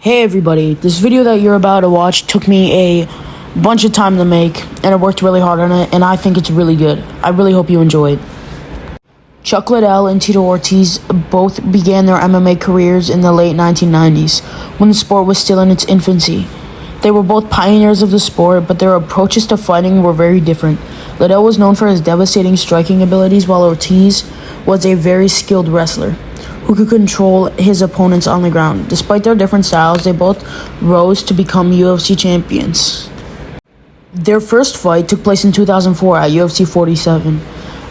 Hey everybody, this video that you're about to watch took me a bunch of time to make, and I worked really hard on it, and I think it's really good. I really hope you enjoy it. Chuck Liddell and Tito Ortiz both began their MMA careers in the late 1990s, when the sport was still in its infancy. They were both pioneers of the sport, but their approaches to fighting were very different. Liddell was known for his devastating striking abilities, while Ortiz was a very skilled wrestler who could control his opponents on the ground. Despite their different styles, they both rose to become UFC champions. Their first fight took place in 2004 at UFC 47.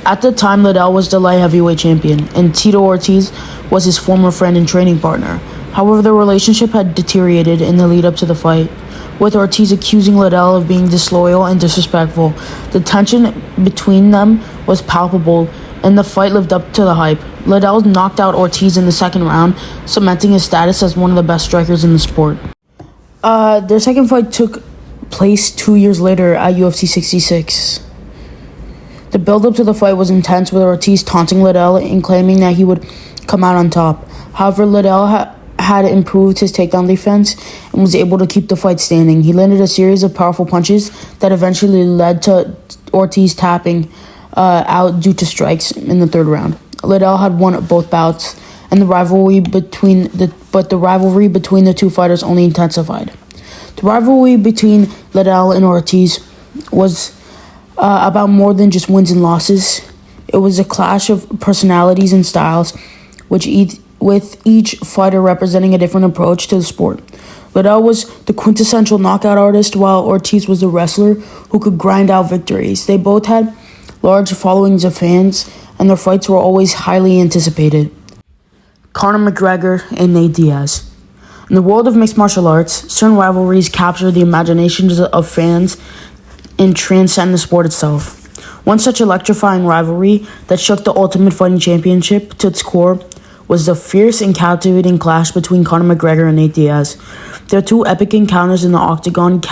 At the time, Liddell was the light heavyweight champion, and Tito Ortiz was his former friend and training partner. However, their relationship had deteriorated in the lead-up to the fight, with Ortiz accusing Liddell of being disloyal and disrespectful. The tension between them was palpable, and the fight lived up to the hype. Liddell knocked out Ortiz in the second round, cementing his status as one of the best strikers in the sport. Their second fight took place 2 years later at UFC 66. The build-up to the fight was intense, with Ortiz taunting Liddell and claiming that he would come out on top. However, Liddell had improved his takedown defense and was able to keep the fight standing. He landed a series of powerful punches that eventually led to Ortiz tapping out due to strikes in the third round. Liddell had won both bouts, and the rivalry between the two fighters only intensified. The rivalry between Liddell and Ortiz was about more than just wins and losses. It was a clash of personalities and styles, with each fighter representing a different approach to the sport. Liddell was the quintessential knockout artist, while Ortiz was the wrestler who could grind out victories. They both had large followings of fans, and their fights were always highly anticipated. Conor McGregor and Nate Diaz. In the world of mixed martial arts, certain rivalries capture the imaginations of fans and transcend the sport itself. One such electrifying rivalry that shook the Ultimate Fighting Championship to its core was the fierce and captivating clash between Conor McGregor and Nate Diaz. Their two epic encounters in the octagon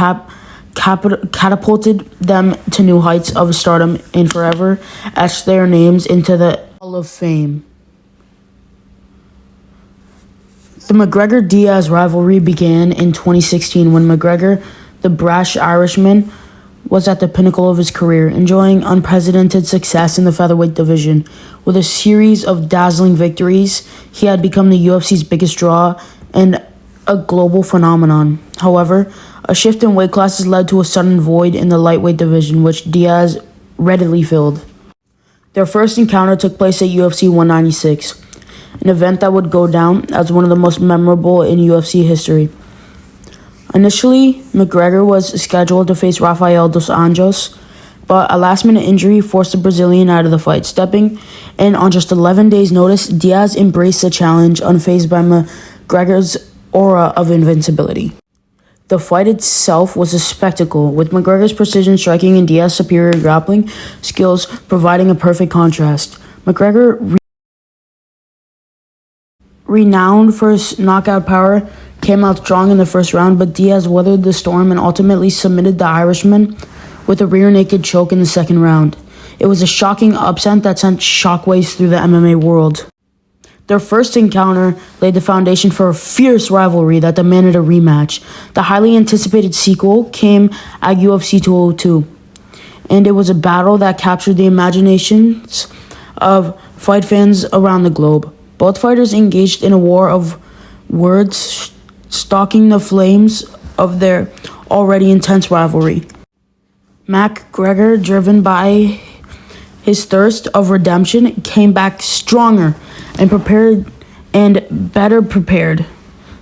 catapulted them to new heights of stardom and forever etched their names into the Hall of Fame. The McGregor-Diaz rivalry began in 2016 when McGregor, the brash Irishman, was at the pinnacle of his career, enjoying unprecedented success in the featherweight division. With a series of dazzling victories, he had become the UFC's biggest draw and a global phenomenon. However, a shift in weight classes led to a sudden void in the lightweight division, which Diaz readily filled. Their first encounter took place at UFC 196, an event that would go down as one of the most memorable in UFC history. Initially, McGregor was scheduled to face Rafael dos Anjos, but a last-minute injury forced the Brazilian out of the fight. Stepping in on just 11 days' notice, Diaz embraced the challenge, unfazed by McGregor's aura of invincibility. The fight itself was a spectacle, with McGregor's precision striking and Diaz's superior grappling skills providing a perfect contrast. McGregor, renowned for his knockout power, came out strong in the first round, but Diaz weathered the storm and ultimately submitted the Irishman with a rear naked choke in the second round. It was a shocking upset that sent shockwaves through the MMA world. Their first encounter laid the foundation for a fierce rivalry that demanded a rematch. The highly anticipated sequel came at UFC 202, and it was a battle that captured the imaginations of fight fans around the globe. Both fighters engaged in a war of words, stoking the flames of their already intense rivalry. McGregor, driven by his thirst of redemption, came back stronger and better prepared.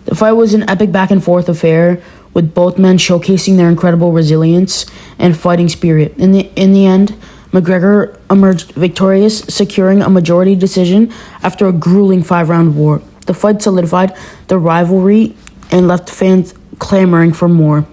The fight was an epic back-and-forth affair, with both men showcasing their incredible resilience and fighting spirit. In the end, McGregor emerged victorious, securing a majority decision after a grueling 5-round war. The fight solidified the rivalry and left fans clamoring for more.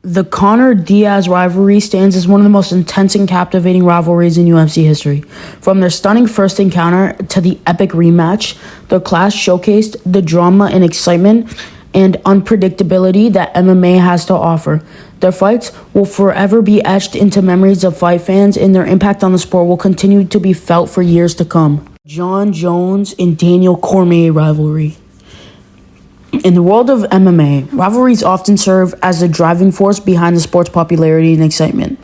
The Conor-Diaz rivalry stands as one of the most intense and captivating rivalries in UFC history. From their stunning first encounter to the epic rematch, the clash showcased the drama and excitement and unpredictability that MMA has to offer. Their fights will forever be etched into memories of fight fans, and their impact on the sport will continue to be felt for years to come. Jon Jones and Daniel Cormier rivalry. In the world of MMA, rivalries often serve as the driving force behind the sport's popularity and excitement.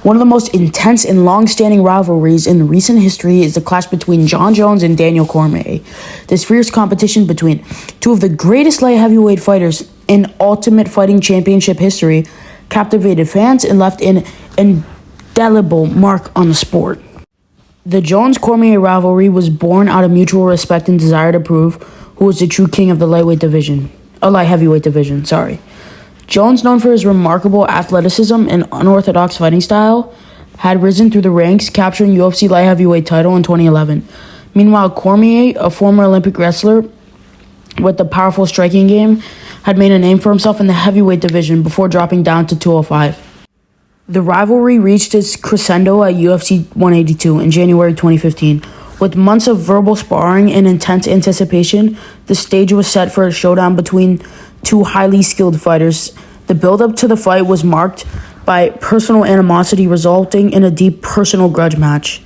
One of the most intense and long-standing rivalries in recent history is the clash between Jon Jones and Daniel Cormier. This fierce competition between two of the greatest light heavyweight fighters in Ultimate Fighting Championship history captivated fans and left an indelible mark on the sport. The Jones-Cormier rivalry was born out of mutual respect and desire to prove who was the true king of the light heavyweight division. Jones, known for his remarkable athleticism and unorthodox fighting style, had risen through the ranks, capturing UFC light heavyweight title in 2011. Meanwhile, Cormier, a former Olympic wrestler with a powerful striking game, had made a name for himself in the heavyweight division before dropping down to 205. The rivalry reached its crescendo at UFC 182 in January 2015. With months of verbal sparring and intense anticipation, the stage was set for a showdown between two highly skilled fighters. The build-up to the fight was marked by personal animosity, resulting in a deep personal grudge match.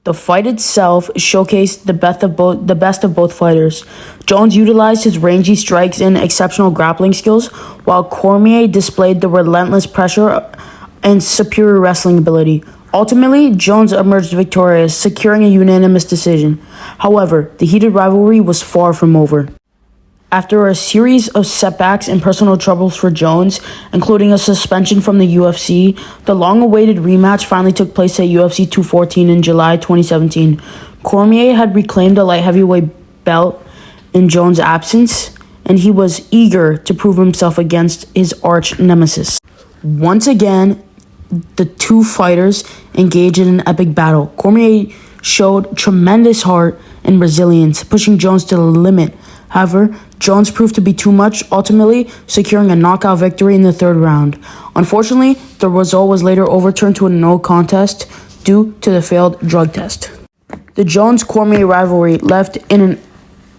The fight itself showcased the best of both fighters. Jones utilized his rangy strikes and exceptional grappling skills, while Cormier displayed the relentless pressure and superior wrestling ability. Ultimately, Jones emerged victorious, securing a unanimous decision. However, the heated rivalry was far from over. After a series of setbacks and personal troubles for Jones, including a suspension from the UFC, the long-awaited rematch finally took place at UFC 214 in July 2017. Cormier had reclaimed a light heavyweight belt in Jones' absence, and he was eager to prove himself against his arch nemesis. Once again, the two fighters engaged in an epic battle. Cormier showed tremendous heart and resilience, pushing Jones to the limit. However, Jones proved to be too much, ultimately securing a knockout victory in the third round. Unfortunately, the result was later overturned to a no contest due to the failed drug test. The Jones-Cormier rivalry left an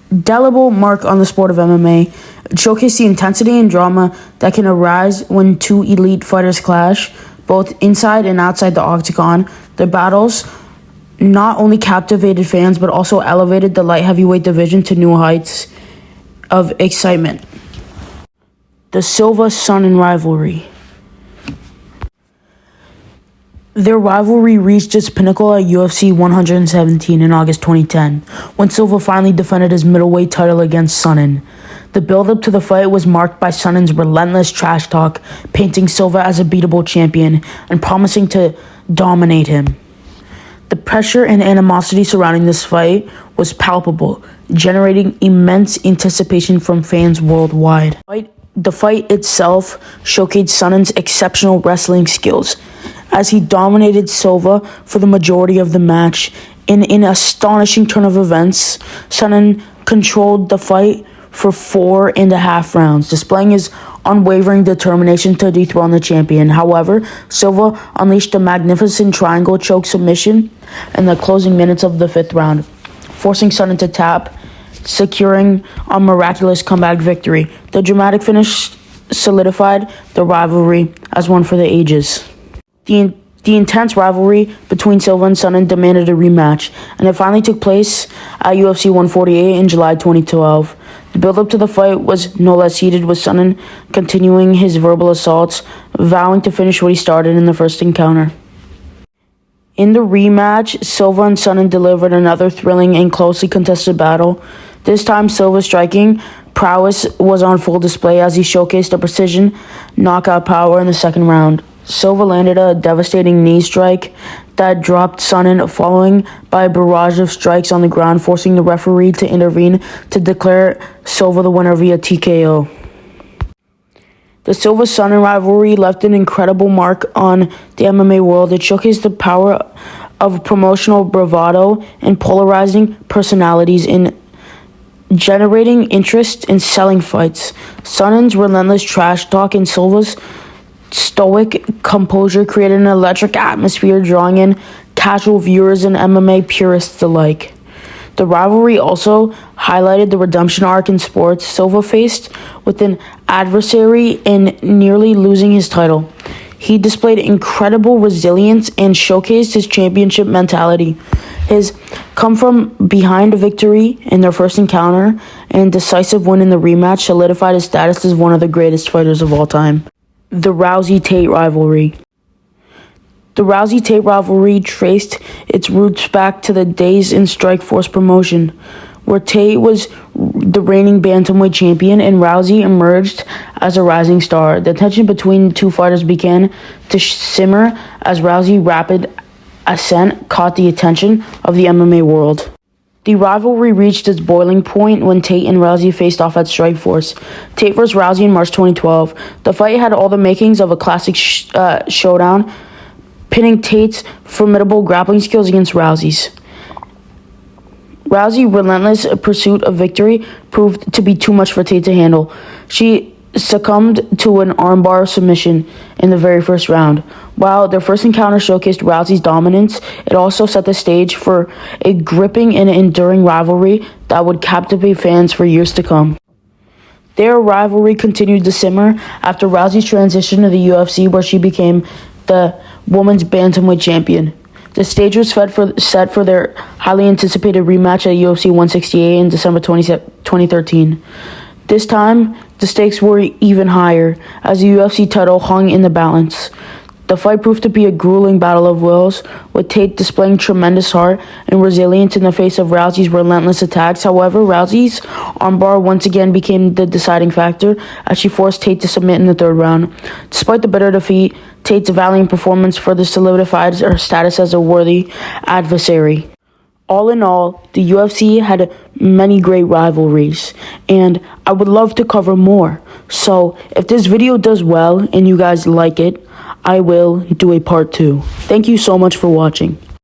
indelible mark on the sport of MMA. It showcased the intensity and drama that can arise when two elite fighters clash, both inside and outside the octagon. The battles not only captivated fans, but also elevated the light heavyweight division to new heights of excitement. The Silva-Sonnen rivalry. Their rivalry reached its pinnacle at UFC 117 in August 2010, when Silva finally defended his middleweight title against Sonnen. The build-up to the fight was marked by Sonnen's relentless trash talk, painting Silva as a beatable champion and promising to dominate him. The pressure and animosity surrounding this fight was palpable, generating immense anticipation from fans worldwide. The fight itself showcased Sonnen's exceptional wrestling skills, as he dominated Silva for the majority of the match. In an astonishing turn of events, Sonnen controlled the fight for 4.5 rounds, displaying his unwavering determination to dethrone the champion. However, Silva unleashed a magnificent triangle choke submission in the closing minutes of the 5th round, forcing Sonnen to tap, securing a miraculous comeback victory. The dramatic finish solidified the rivalry as one for the ages. The intense rivalry between Silva and Sonnen demanded a rematch, and it finally took place at UFC 148 in July 2012. The build-up to the fight was no less heated, with Sonnen continuing his verbal assaults, vowing to finish what he started in the first encounter. In the rematch, Silva and Sonnen delivered another thrilling and closely contested battle. This time, Silva's striking prowess was on full display as he showcased a precision knockout power in the second round. Silva landed a devastating knee strike that dropped Sonnen, following by a barrage of strikes on the ground, forcing the referee to intervene to declare Silva the winner via TKO. The Silva-Sonnen rivalry left an incredible mark on the MMA world. It showcased the power of promotional bravado and polarizing personalities in generating interest and selling fights. Sonnen's relentless trash talk and Silva's stoic composure created an electric atmosphere, drawing in casual viewers and MMA purists alike. The rivalry also highlighted the redemption arc in sports. Silva faced with an adversary in nearly losing his title. He displayed incredible resilience and showcased his championship mentality. His come from behind victory in their first encounter and decisive win in the rematch solidified his status as one of the greatest fighters of all time. The Rousey-Tate rivalry. The Rousey-Tate rivalry traced its roots back to the days in Strikeforce promotion, where Tate was the reigning bantamweight champion and Rousey emerged as a rising star. The tension between the two fighters began to simmer as Rousey's rapid ascent caught the attention of the MMA world. The rivalry reached its boiling point when Tate and Rousey faced off at Strikeforce. Tate vs. Rousey in March 2012. The fight had all the makings of a classic showdown, pitting Tate's formidable grappling skills against Rousey's. Rousey's relentless pursuit of victory proved to be too much for Tate to handle. She succumbed to an armbar submission in the very first round. While their first encounter showcased Rousey's dominance, it also set the stage for a gripping and enduring rivalry that would captivate fans for years to come. Their rivalry continued to simmer after Rousey's transition to the UFC, where she became the women's bantamweight champion. The stage was set for their highly anticipated rematch at UFC 168 in December 2013. This time, the stakes were even higher, as the UFC title hung in the balance. The fight proved to be a grueling battle of wills, with Tate displaying tremendous heart and resilience in the face of Rousey's relentless attacks. However, Rousey's armbar once again became the deciding factor as she forced Tate to submit in the third round. Despite the bitter defeat, Tate's valiant performance further solidified her status as a worthy adversary. All in all, the UFC had many great rivalries, and I would love to cover more. So, if this video does well and you guys like it, I will do a part 2. Thank you so much for watching.